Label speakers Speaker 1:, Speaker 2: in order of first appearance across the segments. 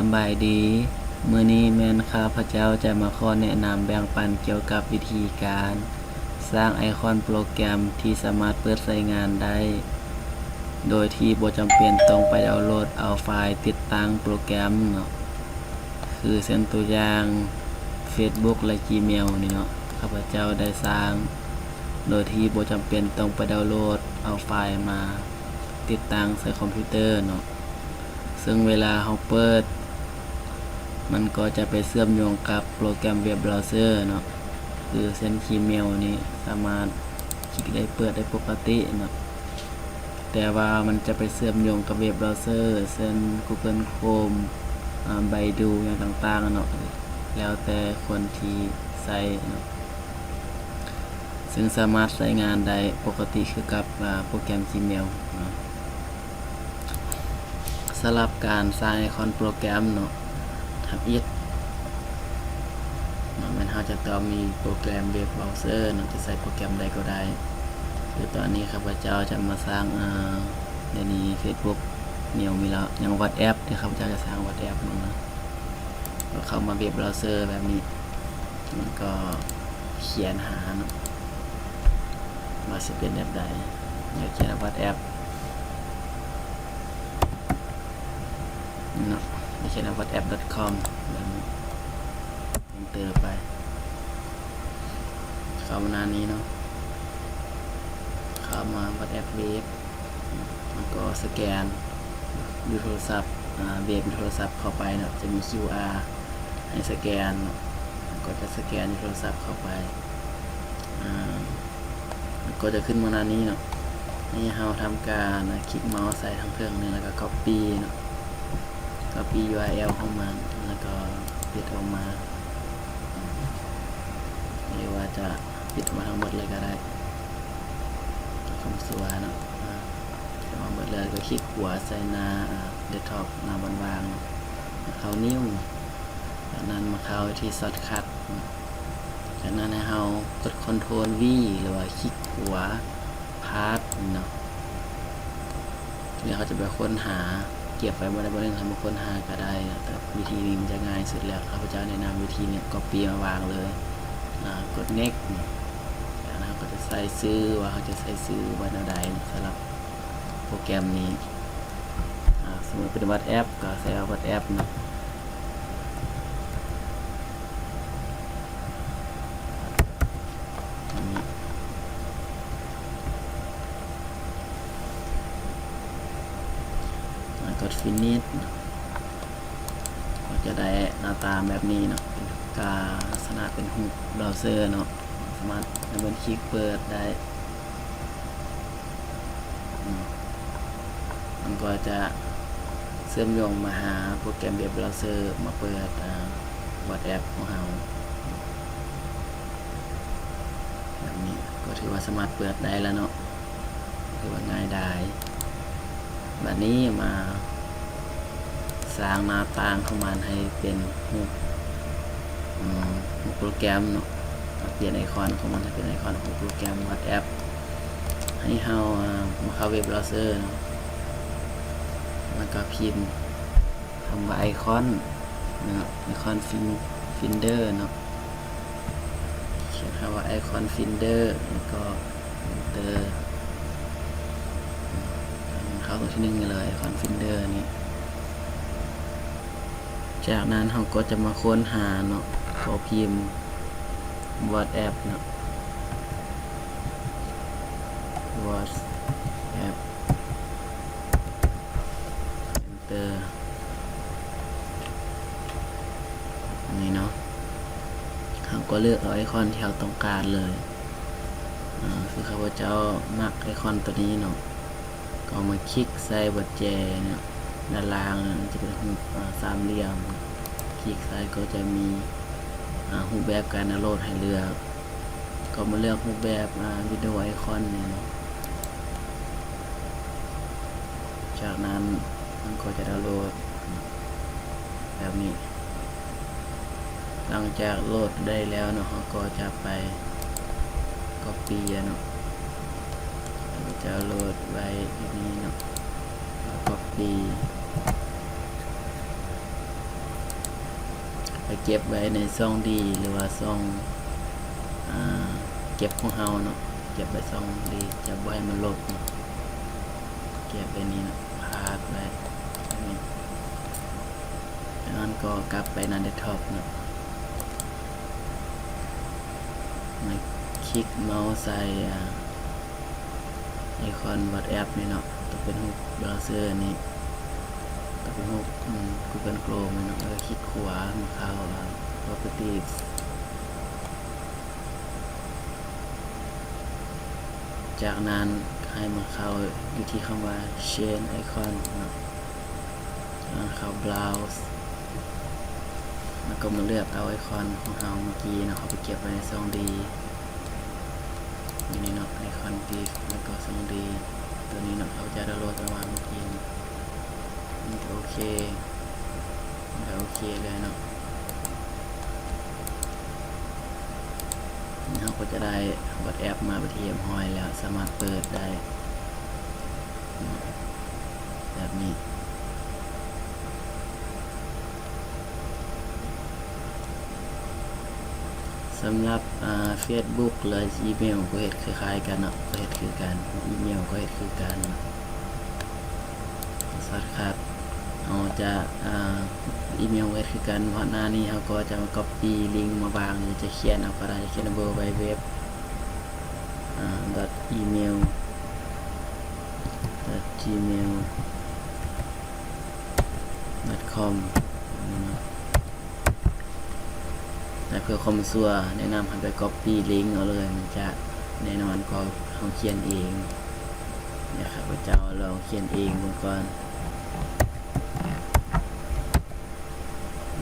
Speaker 1: สำบายดีมื้อนี้แม่นข้าพเจ้าจะมาขอแนะนำแบ่งปันเกี่ยวกับวิธีการสร้างไอคอนโปรแกรมที่สามารถเปิดใช้งานได้โดยที่บ่จำเป็นต้องไปดาวน์โหลดเอาไฟล์ติดตั้งโปรแกรมเนาะคือเช่นตัวอย่าง Facebook และ Gmail นี่เนาะข้าพเจ้าได้สร้างโดยที่บ่จำเป็นต้องไปดาวน์โหลดเอาไฟล์มาติดตั้งใส่คอมพิวเตอร์เนาะซึ่งเวลาเราเปิดมันก็จะไปเชื่อมโยงกับโปรแกรมเว็บเบราว์เซอร์เนาะคือเส้น Gmail นี่สามารถคลิกได้เปิดได้ปกติเนาะแต่ว่ามันจะไปเชื่อมโยงกับเว็บเบราว์เซอร์เช่น Google Chrome Baidu อย่างต่างๆเนาะแล้วแต่คนที่ใช้เนาะซึ่งสามารถใช้งานได้ปกติคือกับโปรแกรม Gmail เนาะสำหรับการสร้างไอคอนโปรแกรมเนาะทำอีกมันเราจะต้องมีโปรแกรมเว็บเบราว์เซอร์เนาะจะใส่โปรแกรมใดก็ได้คือตอนนี้ข้าพเจ้าจะมาสร้างเดี๋ยวนี้ Facebook มีแล้วยัง WhatsApp ที่ข้าพเจ้าจะสร้าง WhatsApp เนาะก็เข้ามาเว็บเบราว์เซอร์แบบนี้มันก็เขียนหาเนาะว่าจะเป็นแบบใดอยากเขียน WhatsApp เนาะเขียน whatsapp.com แบบนี้เติมไปเข้ามาหน้านี้เนาะเข้ามา WhatsApp เว็บแล้วก็สแกนดูโทรศัพท์เว็บโทรศัพท์เข้าไปเนาะจะมี QR ให้สแกนก็จะสแกนโทรศัพท์เข้าไปก็จะขึ้นมาหน้านี้เนาะนี่เราทำการคลิกเมาส์ใส่ทั้งเครื่องนึงแล้วก็ copy เนาะ copy URL ของมันแล้วก็ปิดออกมาหรือว่าจะปิดมาทั้งหมดเลยก็ได้คำสวยเนาะเอาหมดเลยก็คลิกหัวใส่หน้าเดสก์ท็อปหน้าบางๆเข้านิ้วจากนั้นมาเข้าที่ช็อตคัทจากนั้นให้เรากด Ctrl V หรือว่าคลิกหัวพาสเนาะเดี๋ยวเขาจะไปค้นหาเก็บไว้บนใดบนหนึ่งทำมาค้นหาก็ได้แต่วิธีนี้มันจะง่ายสุดแล้วข้าพเจ้าแนะนำวิธีนี้Copyมาวางเลยกด Next จากนั้นก็จะใส่ซื้อว่าเขาจะใส่ซื้อวันใดสำหรับโปรแกรมนี้สมมติเป็น WhatsApp ก็ใส่ WhatsApp นะกด Finish ก็จะได้หน้าตาแบบนี้เนาะเป็นลักษณะเป็นรูปเบราว์เซอร์เนาะสามารถดับเบิลคลิกเปิดได้มันก็จะเชื่อมโยงมาหาโปรแกรมเว็บเบราว์เซอร์มาเปิดWhatsApp ของเราแบบนี้ก็ถือว่าสามารถเปิดได้แล้วเนาะถือว่าง่ายได้แบบนี้มาสร้างหน้าต่างของมันให้เป็นรูปโปรแกรมเนาะเปลี่ยนไอคอนของมันให้เป็นไอคอนของโปรแกรม WhatsApp ให้เรามาเข้าเว็บเบราว์เซอร์เนาะแล้วก็พิมพ์คำว่าไอคอนไอคอนฟินเดอร์เนาะเขียนคำว่าไอคอนฟินเดอร์แล้วก็เตอร์เข้าตัวที่1เลยไอคอนฟินเดอร์นี่จากนั้นเราก็จะมาค้นหาเนาะพอพิมพ์ WhatsApp เนาะ WhatsApp Enter นี่เนาะเราก็เลือกเอาไอคอนที่เราต้องการเลยคือข้าพเจ้ามักไอคอนตัวนี้เนาะก็มาคลิกใส่บทแจเนี่ยด้านล่างจะเป็นรูปสามเหลี่ยมคลิกซ้ายก็จะมีรูปแบบการดาวน์โหลดให้เลือกก็มาเลือกรูปแบบวิดีโอไอคอนเนี่ยจากนั้นมันก็จะดาวน์โหลดแบบนี้หลังจากโหลดได้แล้วเนาะเขาก็จะไป copy เนาะจะโหลดไว้ที่นี้เนาะ copy ไปเก็บไว้ในช่องดีหรือว่าช่องเก็บของเฮาเนาะเก็บไว้ช่องดีจะบ่ให้มันลบเนาะเก็บไปนี้เนาะพาดไว้นี่จากนั้นก็กลับไปในเดสก์ท็อปเนาะมาคลิกเมาส์ใส่ไอคอน WhatsApp นี่เนาะต้องเป็นรูปเบราว์เซอร์นี่ต้องเป็นรูปGoogle Chrome นี่เนาะแล้วก็คลิกขวามาเข้าProperties จากนั้นให้มาเข้าอยู่ที่คำว่า Change Icon เนาะแล้วเข้า Browse แล้วก็มาเลือกเอาไอคอนของเราเมื่อกี้เนาะเอาไปเก็บไว้ในช่องดีนี่เนาะไอคอนดีแล้วก็ช่องดีตัวนี้เนาะเขาจะดาวน์โหลดมาเมื่อกี้นี่โอเคโอเคเลยเนาะเราก็จะได้ WhatsApp มาประเทียมห้อยแล้วสามารถเปิดได้แบบนี้สำหรับFacebook หรืออีเมลก็เฮ็ดคล้ายๆกันเนาะก็เฮ็ดคือกันอีเมลก็เฮ็ดคือกันสัดครับเอาจะอีเมลเฮ็ดคือกันเพราะหน้านี้เขาก็จะมา copy ลิงก์มาบางจะเขียนเอาก็ได้เขียนเบอร์ไว้เว็บ.email .gmail.com แต่เพื่อความชัวร์แนะนำให้ไป copy ลิงก์เอาเลยมันจะแน่นอนก็เขาเขียนเองเนี่ยครับเจ้าเราเขียนเองบนก่อน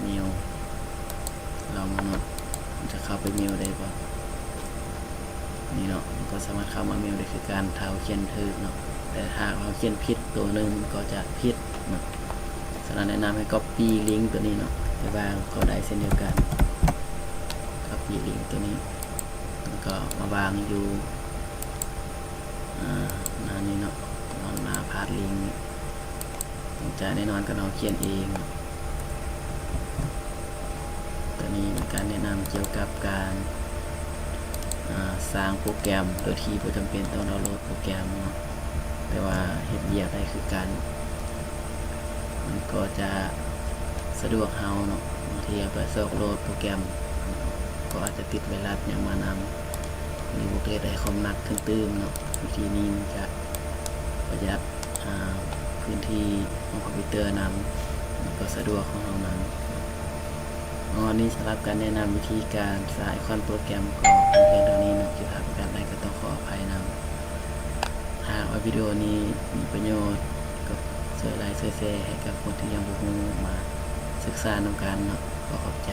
Speaker 1: เมลเรามาเนาะจะเข้าไปเมลได้ป่ะนี่เนาะมันก็สามารถเข้ามาเมลได้คือการเท้าเขียนถูกเนาะแต่ถ้าเราเขียนผิดตัวหนึ่งก็จะผิดเนาะฉะนั้นแนะนำให้ copy ลิงก์ตัวนี้เนาะไปวางก็ได้เช่นเดียวกัน copy ลิงก์ตัวนี้แล้วก็มาวางอยู่หน้านี้เนาะหน้าพาดลิงก์จะแน่นอนก็เราเขียนเองตัวนี้เป็นการแนะนำเกี่ยวกับการสร้างโปรแกรมโดยที่ไม่จำเป็นต้องดาวน์โหลดโปรแกรมเนาะแต่ว่าเฮ็ดเวียกได้คือกันมันก็จะสะดวกเฮาเนาะบางทีไปโหลดโปรแกรมก็อาจจะติดไวรัสอย่างมานำมีบุคลิกได้คอมนักขึ้นตื้มเนาะวิธีนี้มันจะประหยัดพื้นที่ของคอมพิวเตอร์นำก็สะดวกของเรานำวันนี้สำหรับการแนะนำวิธีการสร้างไอคอนโปรแกรมก็เพียงเท่านี้นะคิดว่าประการใดก็ต้องขออภัยนำหากว่าวิดีโอนี้มีประโยชน์ก็ช่วยไลค์ช่วยแชร์ให้กับคนที่ยังบ่รู้มาศึกษานำกันเนาะขอขอบใจ